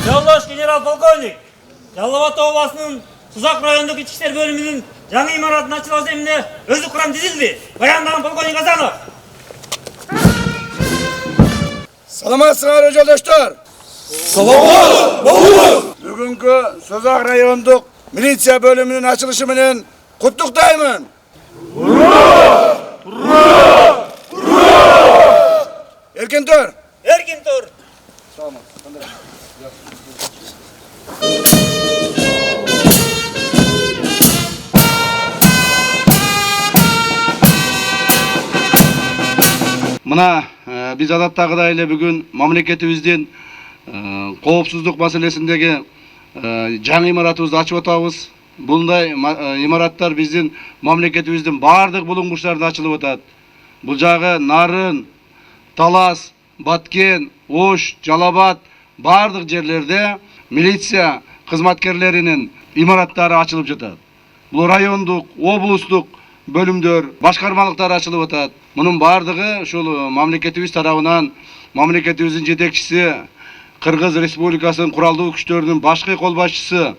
Жолдош генерал-полковник, Жалал Абад обласынын Сузак райондук ички иштер бөлүмүнүн жаңы имаратынын ачылуу аземине өзү курам дизилди. Баяндаган полковник Азанов. Саламатсыңар жолдоштор. Саламат болуңуз. Бүгүнкү Сузак райондук милиция бөлүмүнүн ачылышы менен куттуктаймын. Ура! Ура! Ура! Эркин тур. Эркин тур. Мына биз адаттагыдай эле бүгүн мамлекетибиздин коопсуздук маселесиндеги жаңы имаратыбызды ачып атабыз. Bunday имараттар биздин мамлекетибиздин бардык булуңгучларында ачылып атат. Бул жагы Нарын, Талас, Баткен, Ош, Жалал Абад бардык жерлерде милиция кызматкерлеринин имараттары ачылып жатат. Бул райондук, облустук бөлүмдөр, башкармалыктар ачылып атат. Мунун бардыгы ушул мамлекетибиз тарабынан мамлекетибиздин жетекчиси, Кыргыз Республикасынын куралдуу күчтөрүнүн башкы кол башчысы,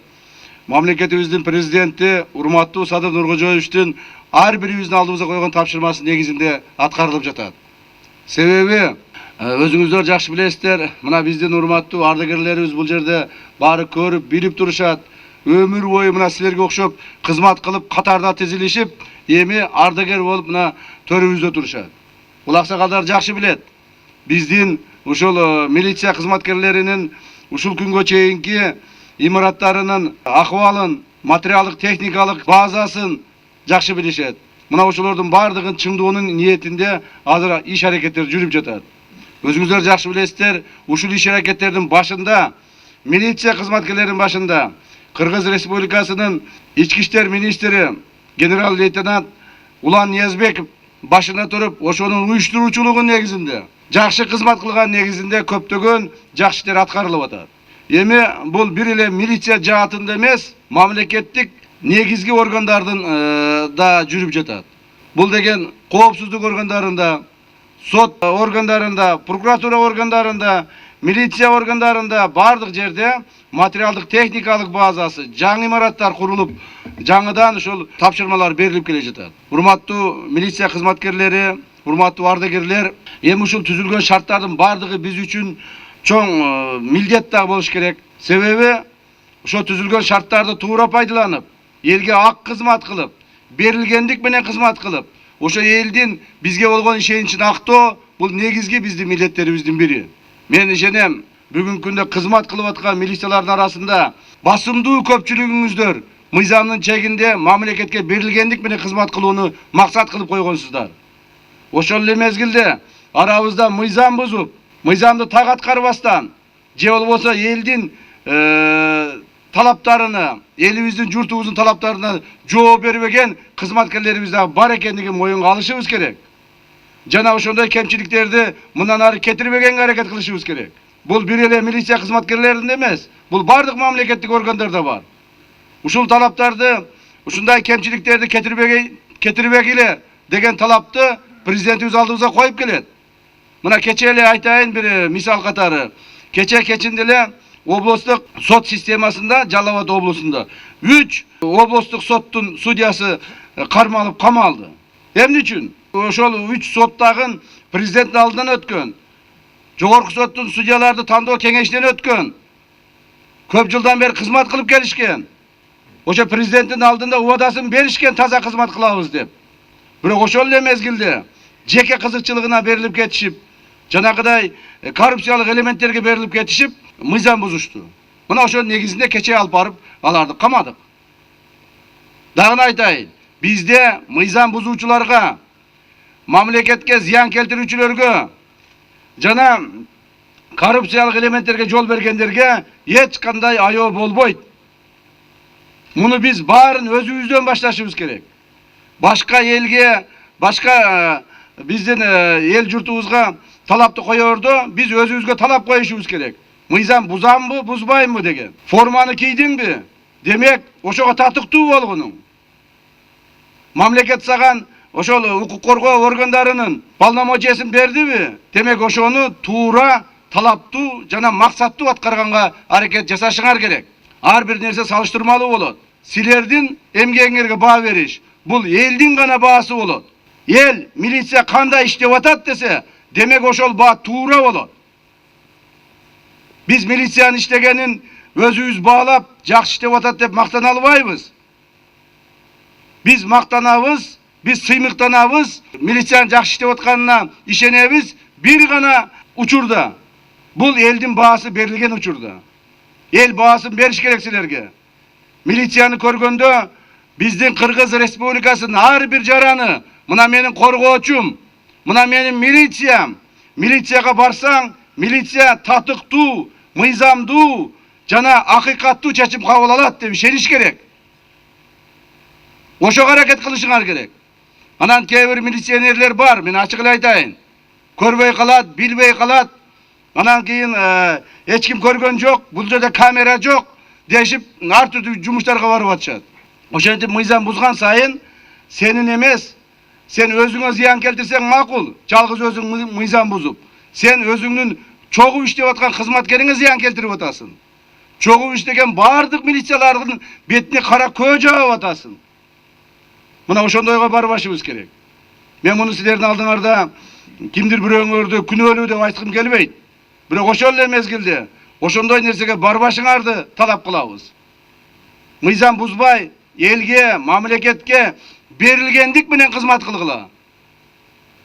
мамлекетибиздин президенти урматтуу Садыр Нуркожоевичтин ар бирибиздин алдыбызга койгон тапшырмасы негизинде аткарылып жатат. Себеби өзүңүздөр жакшы билесиздер, мына биздин урматтуу ардагерлерибиз бул жерде баары көрүп, билип турушат. Өмүр бою мына силерге окшоп кызмат кылып, катарда тизилишип, эми ардагер болуп мына төрүбүздө турушат. Бул аксакалдар жакшы билет. Биздин ушул милиция кызматкерлеринин ушул күнгө чейинки имараттарынын акыбалын, материалдык техникалык базасын жакшы билишет. Мына ошолордун бардыгын чыңдоонун ниетинде азыр иш аракеттер жүрүп жатат. Өзүңүздөр жакшы билесиздер, ушул иш аракеттердин башында, милиция кызматкерлеринин башында Кыргыз Республикасынын ички иштер министри генерал-лейтенант Улан Ниязбеков башына туруп, ошонун уюштуруучулугу негизинде, жакшы кызмат кылган негизинде көптөгөн жакшы иштер аткарылып атат. Эми бул бир эле милиция жаатында эмес, мамлекеттик негизги органдардын да жүрүп жатат. Бул деген коопсуздук органдарында, сот органдарында, прокуратура органдарында, милиция органдарында бардык жерде материалдык техникалык базасы, жаңы имараттар курулуп, жаңыдан ушул тапшырмалар берилип келе жатат. Урматтуу милиция кызматкерлери, урматтуу ардагерлер, эми ушул түзүлгөн шарттардын бардыгы биз үчүн чоң милдет да болуш керек. Себеби ошо түзүлгөн шарттарды туура пайдаланып, элге ак кызмат кылып, берилгендик менен кызмат кылып, ошо элдин бизге болгон ишеничин актоо бул негизги биздин милдеттерибиздин бири. Мен ишенем, бүгүнкү күндө кызмат кылып аткан милициялардын арасында басымдуу көпчүлүгүңүздөр мыйзамдын чегинде мамлекетке берилгендик менен кызмат кылууну максат кылып койгонсуздар. Ошол эле мезгилде арабызда мыйзам бузуп, мыйзамды так аткарбастан, же болбосо элдин талаптарына, элибиздин журтубуздун талаптарына жооп бербеген кызматкерлерибиз да бар экендигин моюнга алышыбыз керек. Жана ошондой кемчиликтерди мындан ары кетирбегенге аракет кылышыбыз керек. Бул бир эле милиция кызматкерлеринде эмес, бул бардык мамлекеттик органдарда бар. Ушул талаптарды, ушундай кемчиликтерди кетирбегиле деген талапты президентибиз алдыбызга коюп келет. Мына кече эле айтайын бир мисал катары. Кечинде эле облустук сот системасында, Жалал Абад облусунда 3 облустук соттун судьясы кармалып камалды. Эмне үчүн? Ошол 3 соттагын президенттин алдынан өткөн. Жогорку соттун судьяларды тандоо кеңешинен өткөн. Көп жылдан бери кызмат кылып келишкен. Ошо президенттин алдында убадасын беришкен таза кызмат кылабыз деп. Бирок ошол эле мезгилде жеке кызыкчылыгына берилип кетишип, жанагыдай коррупциялык элементтерге берилип кетишип, мыйзам бузушту. Мына ошол негизинде кече алып барып аларды камадык. Дагы айтайын, бизде мыйзам бузуучуларга, мамлекетке зыян келтирүүчүлөргө жана коррупциялык элементтерге жол бергендерге эч кандай аёо болбойт. Муну биз баарын өзүбүздөн башташыбыз керек. Башка элге, башка биздин эл журтубузга талапты коёрдо, биз өзүбүзгө талап коюшубуз керек. Мыйзам бузамбы, бузбаймбы деген. Форманы кийдиңби? Демек, ошого татыктуу болгонуң. Мамлекет саган ошол укук коргоо органдарынын полномочиясын бердиби? Демек, ошону туура талаптуу жана максаттуу аткарганга аракет жасашыңар керек. Ар бир нерсе салыштырмалуу болот. Силердин эмгегиңерге баа бериш бул элдин гана баасы болот. Эл милиция кандай иштеп атат десе, демек ошол баа туура болот. Биз милициянын иштегенин өзүбүз баалап, жакшы иштеп атат деп мактана албайбыз. Биз мактанабыз, биз сыймыктанабыз, милициянын жакшы иштеп атканына ишенебиз бир гана учурда. Бул элдин баасы берилген учурда. Эл баасын бериш керек силерге. Милицияны көргөндө биздин Кыргыз Республикасынын ар бир жараны, мына менин коргоочум, мына менин милициям. Милицияга барсаң, милиция татыктуу, мыйзамдуу жана акыйкаттуу чечим кабыл алат деп ишениш керек. Ошого аракет кылышыңар керек. Анан кээ бир милиционерлер бар, мен ачык эле айтайын. Көрбөй калат, билбей калат. Анан кийин эч ким көргөн жок, бул жерде камера жок дешип ар түрдүү жумуштарга барып атышат. Ошентип мыйзам бузган сайын сенин эмес, сен өзүңө зыян келтирсең макул, жалгыз өзүң мыйзам бузуп. Сен өзүңнүн чогуу иштеп аткан кызматкериңе зыян келтирип атасың. Чогуу иштеген бардык милициялардын бетине кара көө жаап атасың. Мына ошондойго барбашыбыз керек. Мен муну силердин алдыңарда кимдир бирөөңөрдү күнөөлүү деп айткым келбейт. Бирок ошол эле мезгилде ошондой нерсеге барбашыңарды талап кылабыз. Мыйзам бузбай, элге, мамлекетке берилгендик менен кызмат кылгыла.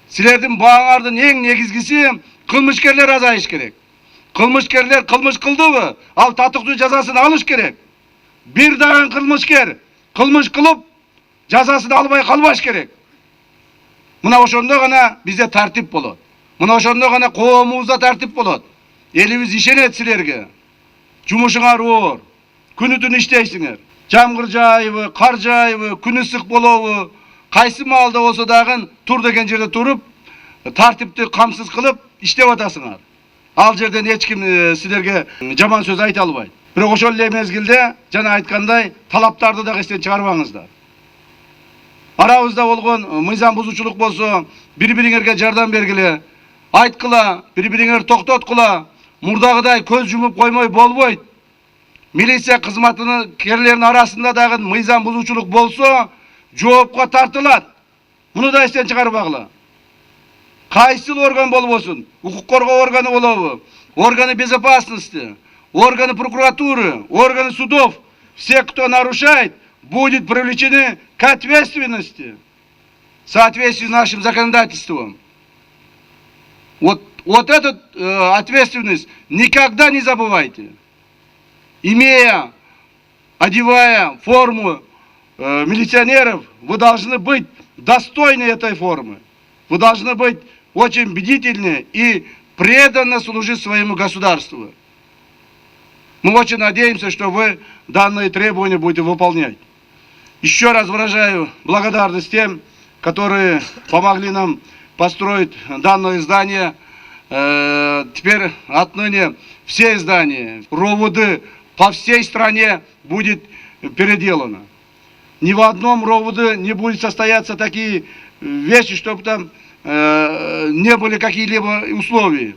Силердин бааңардын эң негизгиси кылмышкерлер азайыш керек. Кылмышкерлер кылмыш кылдыбы, ал татыктуу жазасын алыш керек. Бир дагы кылмышкер кылмыш кылып жазасын албай калбаш керек. Мына ошондо гана бизде тартип болот. Мына ошондо гана коомубузда тартип болот. Элибиз ишенет силерге. Жумушуңар оор. Күнү түн иштейсиңер. Жамгыр жаайбы, кар жаайбы, күн ысык болобу, кайсы маалда болсо дагы тур деген жерде туруп, тартипти камсыз кылып иштеп атасыңар. Ал жерден эч ким силерге жаман сөз айта албайт. Бирок ошол эле мезгилде жана айткандай талаптарды дагы эстен чыгарбаңыздар. Арабызда болгон мыйзам бузуучулук болсо, бири-бириңерге жардам бергиле, айткыла, бири-бириңер токтоткула, мурдагыдай көз жумуп коймой болбойт. Милиция кызматынын керлеринин арасында дагы мыйзам бузуучулук болсо, жоопко тартылат. Муну да эстен чыгарбагыла. Кайсыл орган болбосун, укук коргоо органы болобу, органы безопасности, органы прокуратуры, органы судов, все, кто нарушает, будет привлечены к ответственности в соответствии с нашим законодательством. Вот эту ответственность никогда не забывайте. Имея, одевая форму милиционеров, вы должны быть достойны этой формы. Вы должны быть очень бдительны и преданно служить своему государству. Мы очень надеемся, что вы данные требования будете выполнять. Еще раз выражаю благодарность тем, которые помогли нам построить данное здание. Теперь отныне все здания РОВД по всей стране будет переделано. Ни в одном РОВД не будет состояться такие вещи, чтобы там не были какие-либо условия.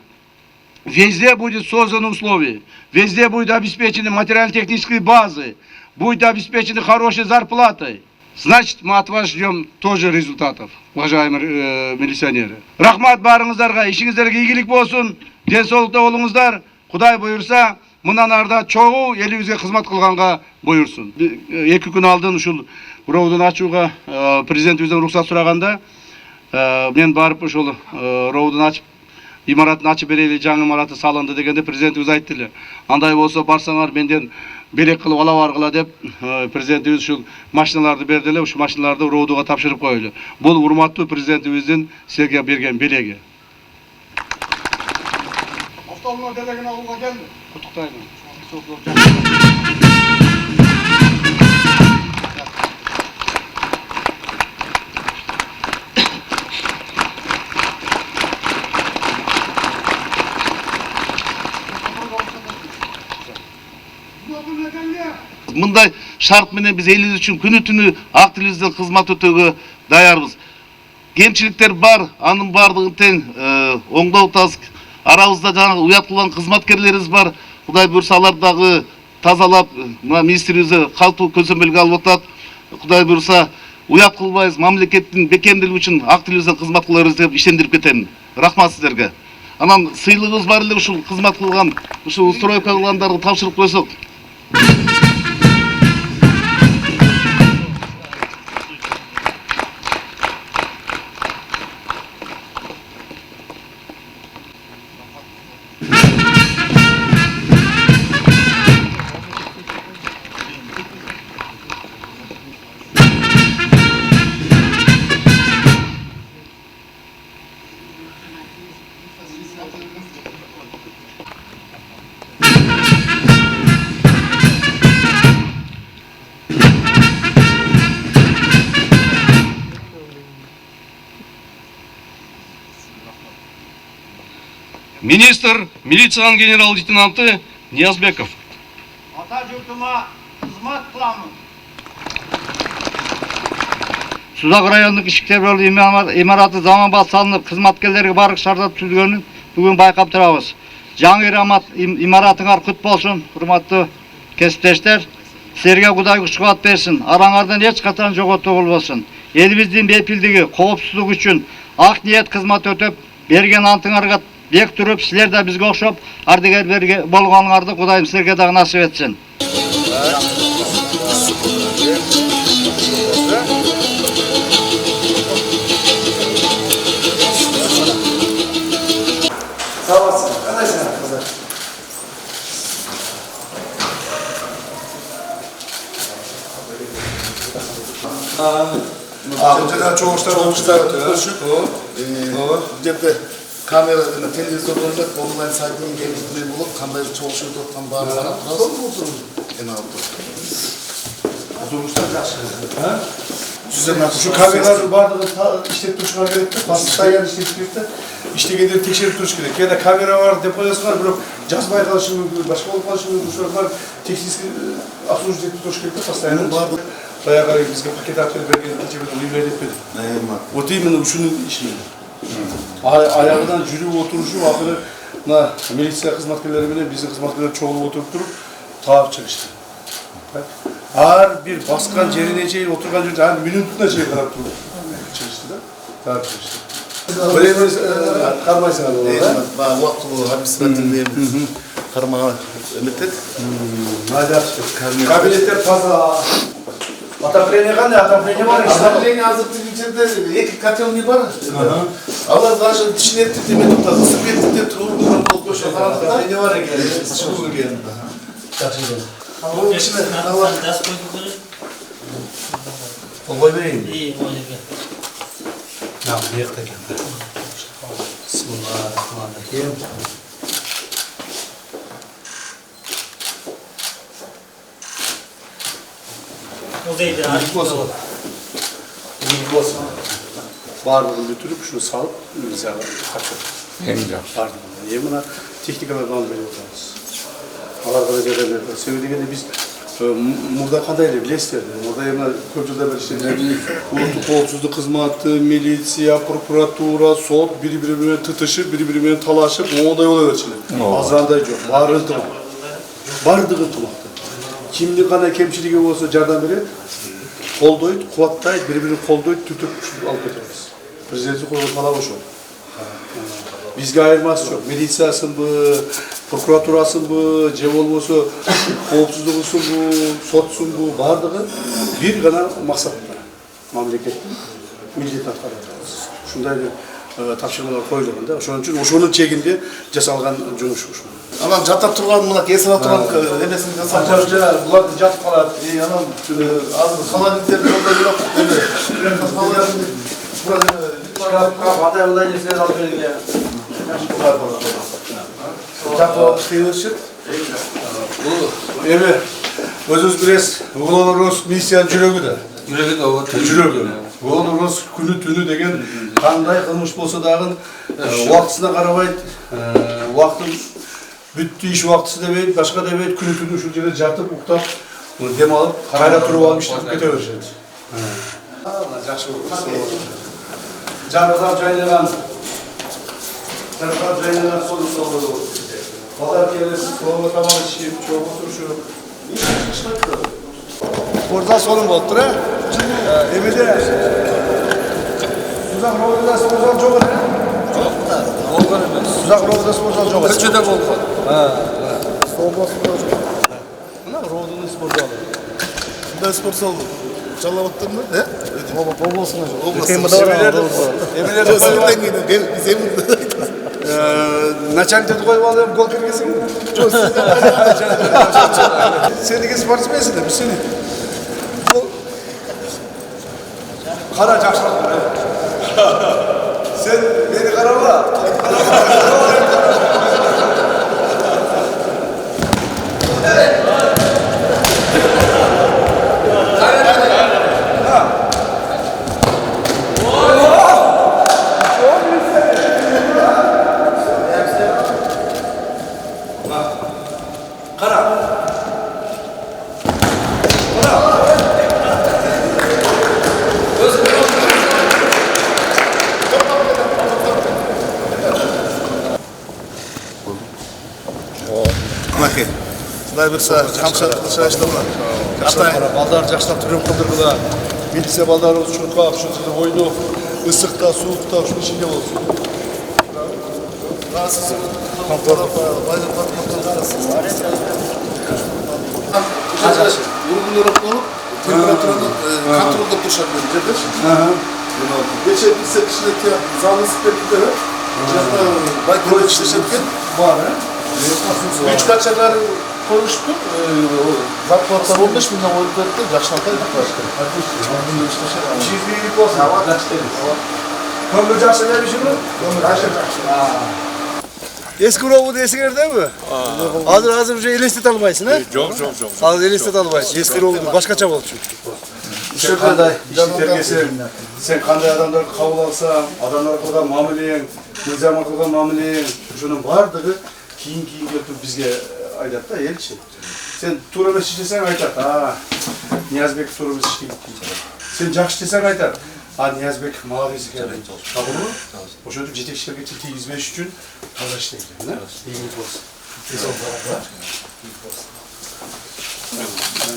Везде будет созданы условия, везде будет обеспечены материально-технические базы, будет обеспечены хорошей зарплатой. Значит, мы от вас ждем тоже результатов, уважаемые милиционеры. Рахмат барыңыздарга, ишиңиздерге ийгилик болсун, денсаулыкта болуңуздар. Кудай буйрса, мындан арда чогуу элибизге кызмат кылганга буйрсун. 2 күн алдын ушул ровдун ачууга президентибизден уруксат сураганда, мен барып ушул ровдун ачып, имаратын ачып берели, жаңы имараты салынды дегенде президентибиз айтты эле. Андай болсо барсаңар менден берек кылып ала баргыла деп президентибиз ушул машиналарды берди эле, ушул машиналарды ровдуга тапшырып койлу. Бул урматтуу президентибиздин силерге берген белеги. Автоунаа делегин алууга келди. Куттуктайм. Мындай шарт менен биз элибиз үчүн күнү түнү ак тилибизден кызмат өтөөгө даярбыз. Кемчиликтер бар, анын бардыгын тең оңдоп атабыз. арабызда жаңағы уят кылган кызматкерлерибиз бар. Кудай буйрса алар дагы тазалап, мына министрибизди калпты көзөмөлгө алып атат. Кудай буйрса уят кылбайбыз, мамлекеттин бекемдиги үчүн ак тилибизден кызмат кылабыз деп иштендирип кетем. Рахмат сиздерге. Анан сыйлыгыбыз бар эле ушул кызмат кылган, ушул стройка кылгандарды тапшырып койсок. Министр милицияның генерал-лейтенанты Ниязбеков. Ата жұртыма қызмат қыламын. Сузак райондық ішкі бөлімі имараты заманбас салынып, қызматкерлерге барлық шарттар түзілгенін бүгін байқап тұрабыз. Жаңы имаратыңар құт болсын, құрметті кесіптештер. Сіздерге Құдай күш-қуат берсін, араңардан еш қатан жоғалту болсын. Еліміздің бейпілдігі, қауіпсіздік үшін ақ ниет қызмат өтіп, берген антыңарға бек тұрып, сіздер де бізге оқшап, ардагер болғаныңарды Құдайым сіздерге дағы насip етсін. Sağ olasın. Arkadaşlar. Önceden çoğuşlar ölçüp. Cepte kamera, televizyonlarda online saytının geliştirmeyi bulup, kamera çalışıyor tuttan bağlı sanat nasıl en altı. Oturmuşlar şu kameralar bardağı işletip duruşuna gerekti. Basıttan yer işletip de iştegenleri tekşerip duruş gerek. Ya da kamera var, depoyası var, böyle жазбай қалышы мүмкін, başka olup қалышы мүмкін, var tekniski обслуживать duruş gerek. Постоянно bardağı bayağı qarayıp bizge paket aktarı bergen keçebede uyumlar etmedi. Вот именно ушунун иши. Ayağından жүрүп oturuşu akırı милиция кызматкерлери менен биздин кызматкерлер чогулуп отуруп туруп таап чыгышты. Ар бир баскан жерине чейин отурган жерде ар минутуна чейин карап туруп чыгышты да. Таап чыгышты. Birebir karmaysın abi orada. Bana vakti bu administratifliğe karma emitet. Hadi açtık. Kabinetler fazla. Ataprenye kandı, ataprenye var. Ataprenye hazırlık içinde iki katyonu var. Allah zaten dişini ettik demedim de ısıp ettik de turulduğundan bol koşu falan. Ataprenye var ya geldi. Çıkıyor geldi. Bu içine Allah. O koy vereyim. İyi, Ya bir yakta geldi. Bismillahirrahmanirrahim. İlk olsun. Bardağını götürüp şunu salıp bize kaçır. Bardağını. Yemina teknikalar bağlı veriyoruz. Allah razı ederler. Sevdiğinde biz Murda kadayla bilesizler. Murda yana köprüde bir işte. Ulusal Koopsuzluk Kızmatı, militsiya, prokuratura, sot birbirine tutuşup, birbirine talaşıp, ona da yola verçiler. Azanday yok. Varlığı tımak. Varlığı tımaktı. Kimlik kana kemçiligi olsa jardan beri kol doyut, kuvvattayt, birbirini kol doyut, tutup alıp götürürüz. Prezidenti kolu falan hoş olur. Bizge ayırması yok. Milisiyasın bu, prokuraturasın bu, cem olması, kovupsuzluğusun bu, sotsun bu, bardığı bir gana maksatlar. Memleketin milliyet atkaracağız. Şunday bir tapşırmalar koyulduğunda, şunun için oşunun çekinde cesalgan cümüş. Anam jatat turgan mına kesin oturan enesini nasıl? Ancak bunlar jatıp kalar. Anam az kalan internet orada yok. Çıkarıp adaylıdan yesine alıp verin ya. Jatıp kıyılışır. Evet. Özümüz biraz Uğurlarız misyan жүрегі de. Yürek de o. Жүрегі. Uğurlarız günü tünü degen qanday kılmış bolsa dagın vaqtısına qarabay, vaqtın bütті iş vaqtısı debeyt, başka debeyt, günü tünü şu жерде жатып, uqtap, dem alıp, qayra turup alıp işletip kete berişedi. Жақсы болды. Жаназам жайнаған Taraflar reyneler solu. Pazar gelirsin, soğuma tamam işim, çok oturuşu. İş çıkmadı. Burada solun oldu ha. Emide. Uzak Rova'da sporcal çok ne? Volkan emez. Uzak Rova'da sporcal çok. Kaçıda Volkan. Sporcal çok. Ne Rova'nın sporcu Ben sporcu oldum. Çalamattın mı? He? Baba olsun hocam. Emine'de Sırttan gidiyor. Gel biz Emir'de. Начальник dedi koyup alıyorum gol kırgısın mı? Çok Seninki sportsmensin de biz seni. Bu kara çarşaf. Sen beni karama. Maki. Şunday bir saat, kamşa dışarıştırma. Balдар жақсылап түрен қылдырғыла. Милиция балдарымыз шұрқап, шұрқап, ойнап, ысықта, суықта, шұның ішінде болсын. Rahatsızsın. Bayram Vurgunlar olup temperatürünü kontrolde duruşan bölümdedir. Geçen bir sekişindeki zanlı spekülleri Bayko'da işleşirken Var, he? üç kaçaklar konuştu. Zaklarlar 15 milyon oyun verdi. Yaşlantıya başka. Çizgilik olsun. Kömür жақсы ne bir şey mi? Eski robotu eskiler değil mi? Hazır уже елестете алмайсың, ha? Yok. Hazır елестете алмайсың. Eski robotu başkaça болды çünkü. Sen qандай işler gelsen, sen qандай adamlarga qabul alsan, adamlarga qilgan muomalang, nizam qilgan muomalang, shuning bardigi keyin kelib bizga aytadi da elchi. Sen to'g'ri emas ish desang aytadi, ha, Niyazbek to'g'ri emas ish qilibdi. Sen yaxshi desang aytadi, ha, Niyazbek молодец ekan. To'g'rimi? O'sha yetakchilarga til tegizmash uchun toza ishlaydi, ha? Yengil bo'lsin.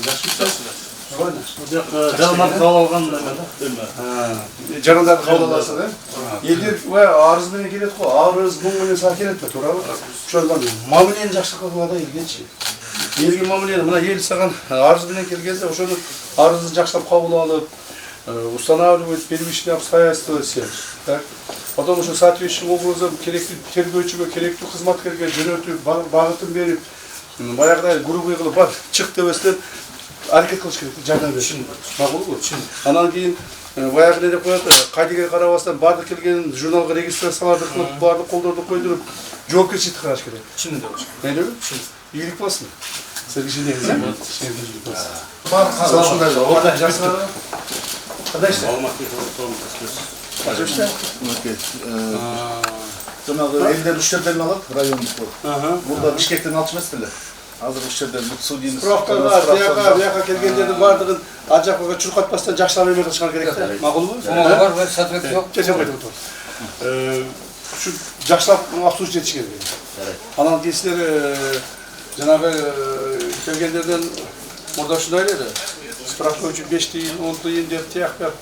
Yaxshi ishlaysiz. Жалмат қабыл алған Жанындарды қабыл аласың, да? Елдер арыз менен келеді ғой, арыз мұң менен саған келеді ме, тура ма? Ошондон мамилени жакшы кылганда элгечи. Элге мамилени мына эл саған арыз менен келгенде ошону арызды жакшылап кабыл алып, устанавливать первичное обстоятельства сен. Так? Потом ошо соответствующим образом керектүү тергөөчүгө, керектүү кызматкерге жөнөтүп, багытын берип, баягыдай грубый кылып бар, чык дебестен әрекет қылыш керек, жардам беріш. Мақұл ғой? Анан кейін баяғы не деп қояды, қайдеге қарабастан барды келген журналға регистрацияларды қылып, барды қолдарды қойдырып, жауапкершілікті қараш керек. Шынында болсын. Не деп? Игілік болсын. Сізге жинеңіз, ә? Игілік болсын. Сау шындай жау. Орда жақсы қара. Қандай іште? Қандай іште? Жаңағы елдер үш жерден алады, райондық болып. Burada Бішкектен алып жүрмесіздер. Азыр үш жерден судьяны Сұрақтар бар, бияқа келгендердің бардығын ар жаққа чұрқатпастан жақсылап еметі шығар керек та. Мақұл ба? Бар, бір сәтвет жоқ. Кешен қайтып отыр. Şu жақсылап абсурд жетіш керек. Анан кейсілер жаңағы келгендерден мұрда шындай деді. Справка үшін 5 тиын, 10 тиын деп тияқ бер.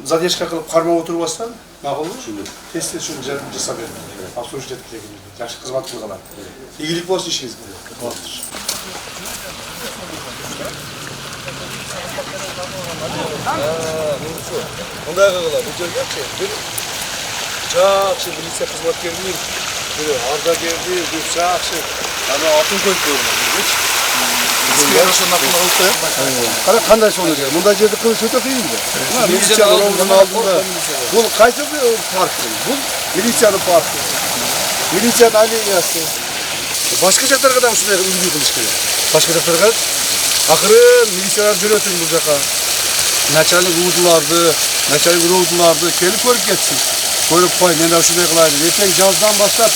Задержка қылып қармап отыру бастан. Мақұл ба? Тесттен үшін жасап берді. Абсурд жетіп келгендерді. Жақсы қызмат қылғанар. İyilik болсын işiniz gibi. Ондай қылып, бұл жерге жақсы милиция қызметкерінің бір ардагерді, бір жақсы ана атын қойып қойған. Қандай сол екен? Мұндай жерді қылыш өте қиын бе? Милиция орнының алдында. Бұл қайсы парк? Бұл милицияның паркі. Милицияның аллеясы. Başka жақтарға да осындай үлгі қылыш керек. Başka жақтарға ақырын милициялар жүретін бұл жаққа. Начальник ұрудыларды келіп көріп кетсін. Көріп қой, мен осындай қылайын. Ертең жаздан бастап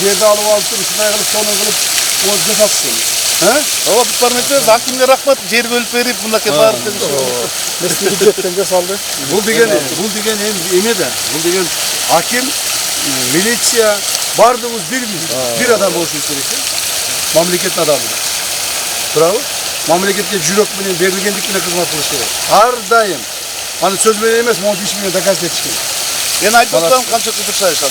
жерді алып алып тұрып, осындай қылып, соны қылып, оны жасапсың. Ова парламентте хакимге рахмат, жер бөлүп берип, мынакей барып Бюджеттен жасалды. Бұл деген эме да. Бұл деген аким militsiya, bardığımız birimiz. Bir adam oluşu gerekir. Memleketin adamı. Bravo. Memleketke jürek menen berilgendikine hizmet kılış gerek. Har daim. Hani söz menen emes, 15 milyon dakar etiş gerek. Ben ayıp otlarım kança kıtır sayısat.